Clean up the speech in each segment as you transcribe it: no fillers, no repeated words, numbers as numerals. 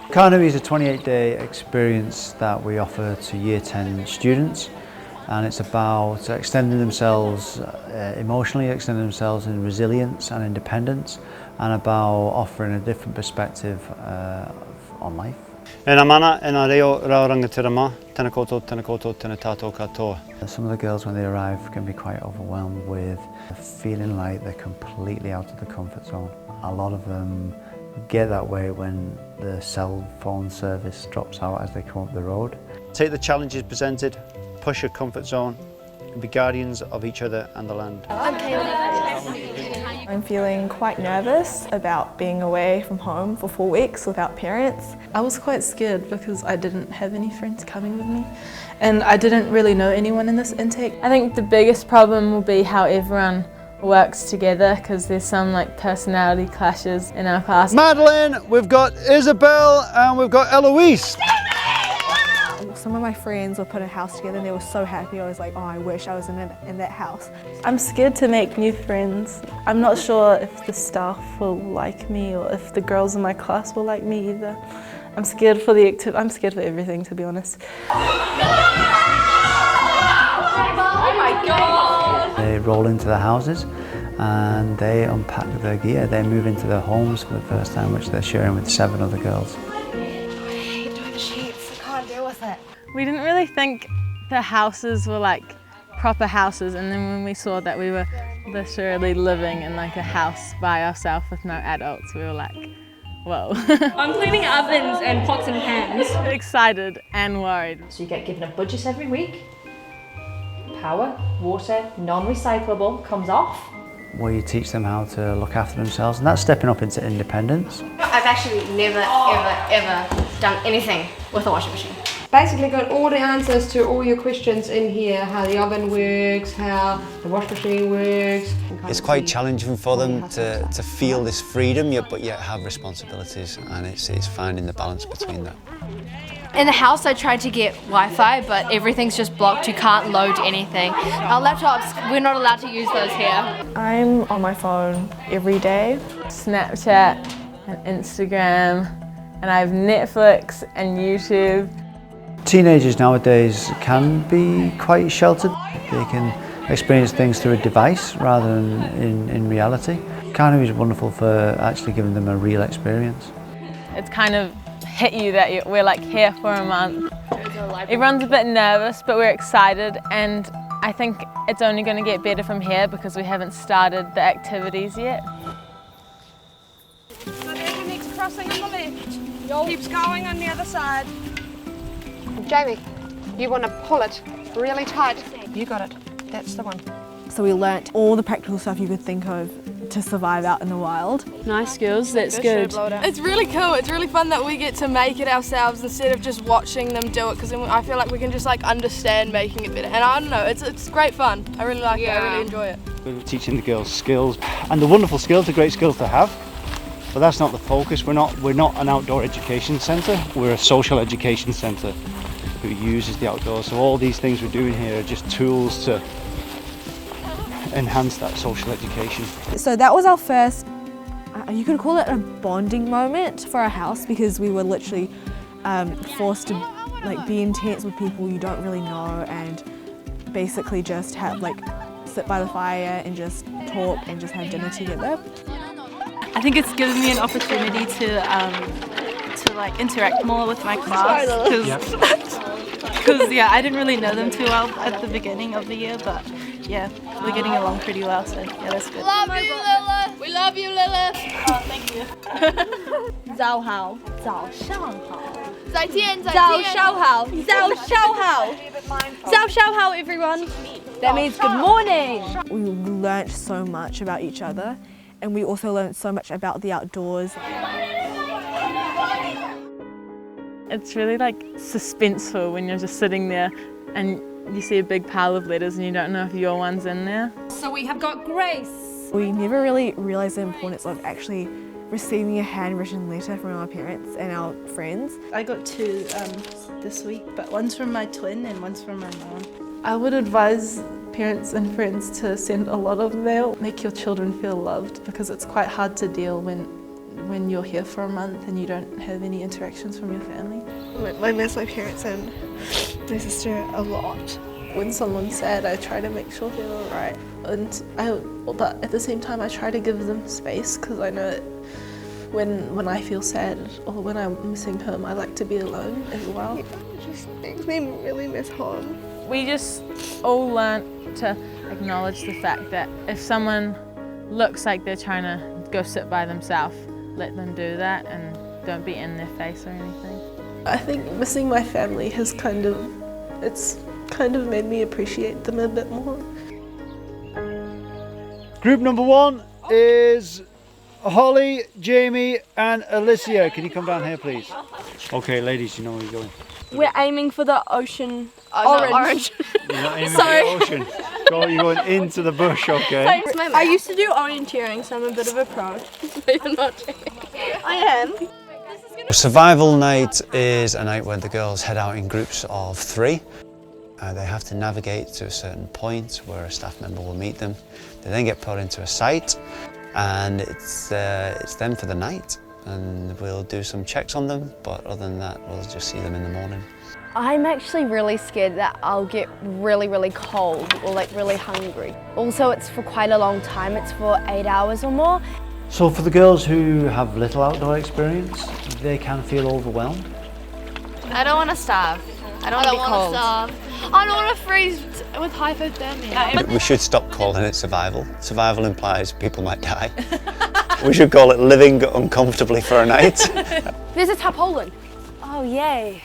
Kahanui is a 28-day experience that we offer to Year 10 students, and it's about extending themselves emotionally, extending themselves in resilience and independence, and about offering a different perspective on life. Some of the girls, when they arrive, can be quite overwhelmed with feeling like they're completely out of the comfort zone. A lot of them get that way when the cell phone service drops out as they come up the road. Take the challenges presented, push your comfort zone, and be guardians of each other and the land. I'm feeling quite nervous about being away from home for 4 weeks without parents. I was quite scared because I didn't have any friends coming with me and I didn't really know anyone in this intake. I think the biggest problem will be how everyone works together because there's some personality clashes in our class. Madeline, we've got Isabel and we've got Eloise. Some of my friends were put a house together and they were so happy. I was like, oh, I wish I was in that house. I'm scared to make new friends. I'm not sure if the staff will like me or if the girls in my class will like me either. I'm scared for I'm scared for everything, to be honest. Oh my God! They roll into the houses and they unpack their gear. They move into their homes for the first time, which they're sharing with 7 other girls. We didn't really think the houses were proper houses, and then when we saw that we were literally living in a house by ourselves with no adults, we were like, whoa. I'm cleaning ovens and pots and pans. Excited and worried. So you get given a budget every week. Power, water, non-recyclable comes off. Where you teach them how to look after themselves, and that's stepping up into independence. I've actually never, ever done anything with a washing machine. Basically got all the answers to all your questions in here, how the oven works, how the wash machine works. It's quite challenging for them to feel this freedom but yet have responsibilities, and it's finding the balance between that. In the house I tried to get Wi-Fi, but everything's just blocked. You can't load anything. Our laptops, we're not allowed to use those here. I'm on my phone every day. Snapchat and Instagram, and I have Netflix and YouTube. Teenagers nowadays can be quite sheltered. They can experience things through a device rather than in reality. Kahunui is wonderful for actually giving them a real experience. It's kind of hit you that we're here for a month. Everyone's a bit nervous, but we're excited, and I think it's only going to get better from here because we haven't started the activities yet. So there's the next crossing on the left. Keeps going on the other side. Jamie, you want to pull it really tight. You got it. That's the one. So we learnt all the practical stuff you could think of to survive out in the wild. Nice skills, that's good. It's really cool. It's really fun that we get to make it ourselves instead of just watching them do it, because then I feel like we can just understand making it better. And I don't know, it's great fun. I really like it. I really enjoy it. We're teaching the girls skills, and the wonderful skills, the great skills to have. But that's not the focus. We're not an outdoor education centre. We're a social education centre who uses the outdoors. So all these things we're doing here are just tools to enhance that social education. So that was our first, you could call it a bonding moment for our house, because we were literally forced to be intense with people you don't really know, and basically just have sit by the fire and just talk and just have dinner together. I think it's given me an opportunity to interact more with my class, because I didn't really know them too well at the beginning of the year, but yeah, we're getting along pretty well, so yeah, that's good. Love you, Lilith. We love you, Lilith. Oh, thank you. 早好，早上好，再见，早上好，早上好，早上好, everyone. That means good morning. We learnt so much about each other, and we also learnt so much about the outdoors. It's really suspenseful when you're just sitting there and you see a big pile of letters and you don't know if your one's in there. So we have got Grace. We never really realised the importance of actually receiving a handwritten letter from our parents and our friends. I got 2 this week, but one's from my twin and one's from my mom. I would advise parents and friends to send a lot of mail. Make your children feel loved, because it's quite hard to deal when when you're here for a month and you don't have any interactions from your family. I miss my parents and my sister a lot. When someone's sad, I try to make sure they're alright. But at the same time, I try to give them space because I know that when I feel sad or when I'm missing home, I like to be alone as well. It just makes me really miss home. We just all learnt to acknowledge the fact that if someone looks like they're trying to go sit by themselves, let them do that and don't be in their face or anything. I think missing my family has kind of made me appreciate them a bit more. Group number 1 is Holly, Jamie and Alicia. Can you come down here, please? Okay, ladies, you know where you're going. We're aiming for the ocean. Orange. You're not aiming for the ocean. You're going into the bush, okay? I used to do orienteering, so I'm a bit of a pro. You're not. I am. Survival night is a night where the girls head out in groups of 3. They have to navigate to a certain point where a staff member will meet them. They then get put into a site and it's them for the night, and we'll do some checks on them, but other than that we'll just see them in the morning. I'm actually really scared that I'll get really cold or like really hungry. Also, it's for quite a long time, it's for 8 hours or more. So for the girls who have little outdoor experience, they can feel overwhelmed. I don't want to starve. I don't want to be cold. I don't want to freeze with hypothermia. We should stop calling it survival. Survival implies people might die. We should call it living uncomfortably for a night. There's a tarpaulin. Oh, yay.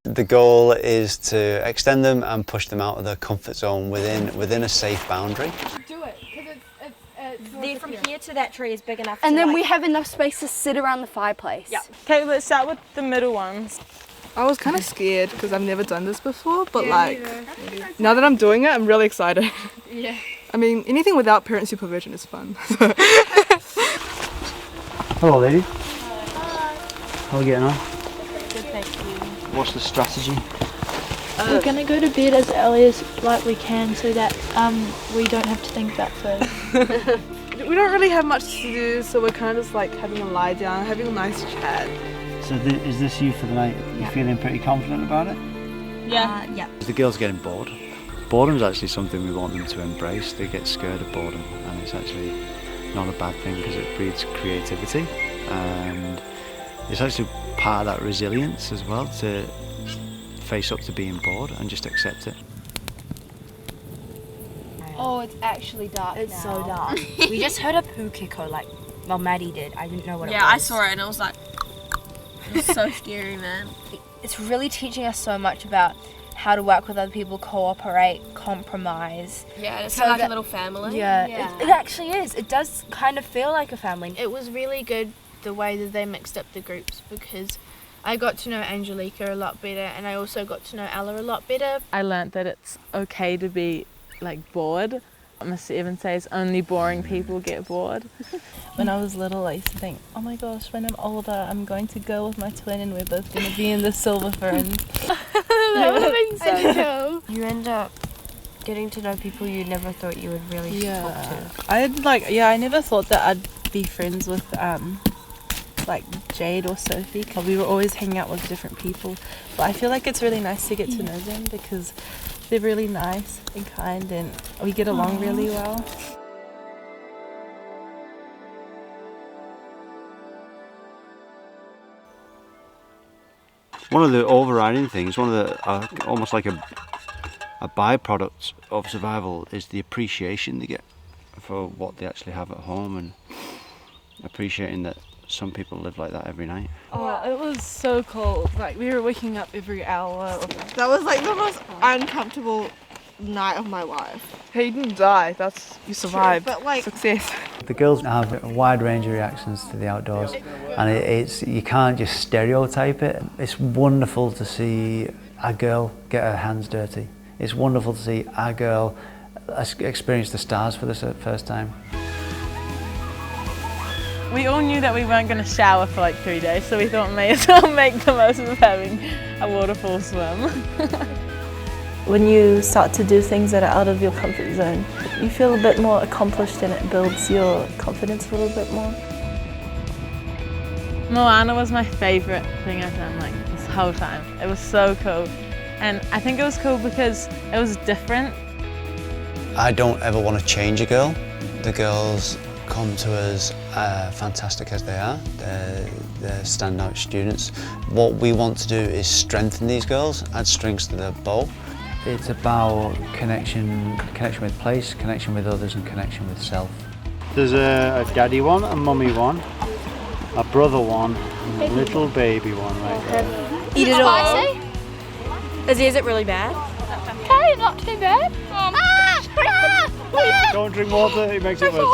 The goal is to extend them and push them out of their comfort zone within a safe boundary. Do it, because it's from here to that tree is big enough. And then we have enough space to sit around the fireplace. Yeah. Okay, let's start with the middle ones. I was kind of scared because I've never done this before, but now that I'm doing it, I'm really excited. Yeah. I mean, anything without parent supervision is fun. Hello, ladies. Hi. How are we getting on? Good, thank you. What's the strategy? We're going to go to bed as early as we can so that we don't have to think about food. We don't really have much to do, so we're kind of just like having a lie down, having a nice chat. So is this you for the night? You feeling pretty confident about it? Yeah. Yeah. The girls getting bored. Boredom is actually something we want them to embrace. They get scared of boredom, and it's actually not a bad thing because it breeds creativity, and it's actually part of that resilience as well, to face up to being bored and just accept it. Oh, it's actually dark. It's so dark. We just heard a poo kiko, well, Maddie did. I didn't know what it was. Yeah, I saw it and I was like, it's so scary, man. It's really teaching us so much about how to work with other people, cooperate, compromise. Yeah, it's So kind of like that- a little family. Yeah. It actually is. It does kind of feel like a family. It was really good the way that they mixed up the groups because I got to know Angelica a lot better and I also got to know Ella a lot better. I learnt that it's okay to be bored. Mr. Evans says only boring people get bored. When I was little, I used to think, oh my gosh, when I'm older, I'm going to go with my twin and we're both going to be in the silver fern. That would have been so cool. You end up getting to know people you never thought you would really talk to. I never thought that I'd be friends with Jade or Sophie. We were always hanging out with different people, but I feel like it's really nice to get to know them because they're really nice and kind and we get along really well. One of the overriding things, one of the almost like a byproduct of survival, is the appreciation they get for what they actually have at home, and appreciating that some people live like that every night. Oh, it was so cold. We were waking up every hour. That was the most uncomfortable night of my life. Hey, you didn't die. You survived. True, but success. The girls have a wide range of reactions to the outdoors, and you can't just stereotype it. It's wonderful to see a girl get her hands dirty. It's wonderful to see a girl experience the stars for the first time. We all knew that we weren't going to shower for 3 days, so we thought may as well make the most of having a waterfall swim. When you start to do things that are out of your comfort zone, you feel a bit more accomplished and it builds your confidence a little bit more. Moana was my favourite thing I've done like this whole time. It was so cool. And I think it was cool because it was different. I don't ever want to change a girl. The girls come to us fantastic as they are. They're standout students. What we want to do is strengthen these girls, add strings to their bow. It's about connection with place, connection with others and connection with self. There's a daddy one, a mummy one, a brother one, and a little baby one right there. Eat it all. Is it really bad? Okay, not too bad. Don't drink water, it makes it worse. It's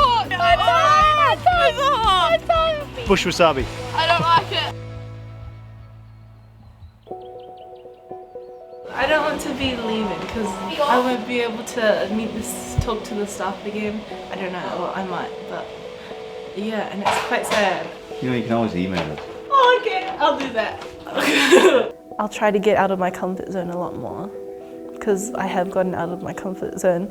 hot. Bush wasabi. I don't like it. I don't want to be leaving because I won't be able to talk to the staff again. I don't know, well, I might, but yeah, and it's quite sad. You know, you can always email us. Oh, okay, I'll do that. I'll try to get out of my comfort zone a lot more because I have gotten out of my comfort zone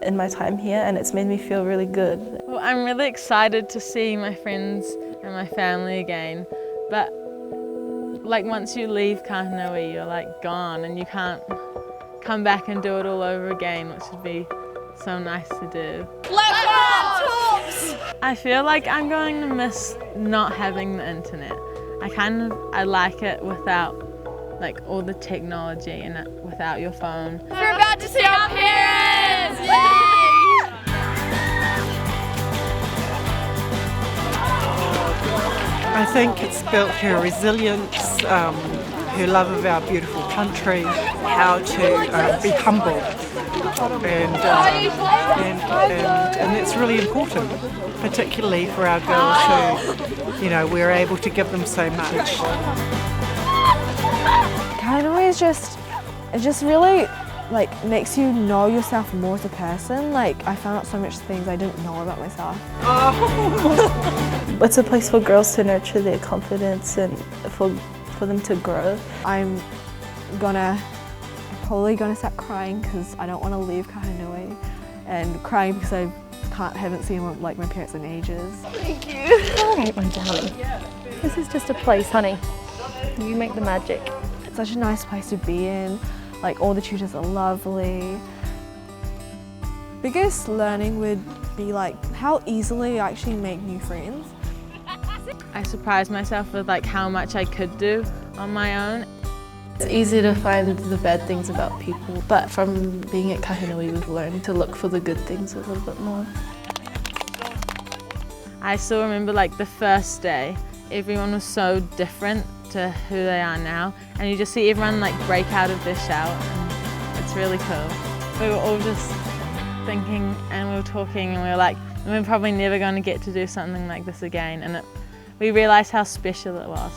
in my time here and it's made me feel really good. Well, I'm really excited to see my friends and my family again, but like once you leave Kahunui, you're like gone and you can't come back and do it all over again, which would be so nice to do. I feel like I'm going to miss not having the internet. I like it without like all the technology and without your phone. We're about to see our parents! Yay! I think it's built her resilience, her love of our beautiful country, how to be humble, and that's really important, particularly for our girls who, you know, we're able to give them so much. Kahanui is it just really like makes you know yourself more as a person. Like I found out so much things I didn't know about myself. It's a place for girls to nurture their confidence and for them to grow. I'm probably gonna start crying because I don't want to leave Kahanui, and crying because I haven't seen like my parents in ages. Thank you. All right, my darling. This is just a place, honey. You make the magic. It's such a nice place to be in. Like all the tutors are lovely. Biggest learning would be like how easily I actually make new friends. I surprised myself with like how much I could do on my own. It's easy to find the bad things about people, but from being at Kahunui we've learned to look for the good things a little bit more. I still remember like the first day, everyone was so different to who they are now, and you just see everyone like break out of their shell, and it's really cool. We were all just thinking and we were talking and we were like, we're probably never going to get to do something like this again, and we realised how special it was.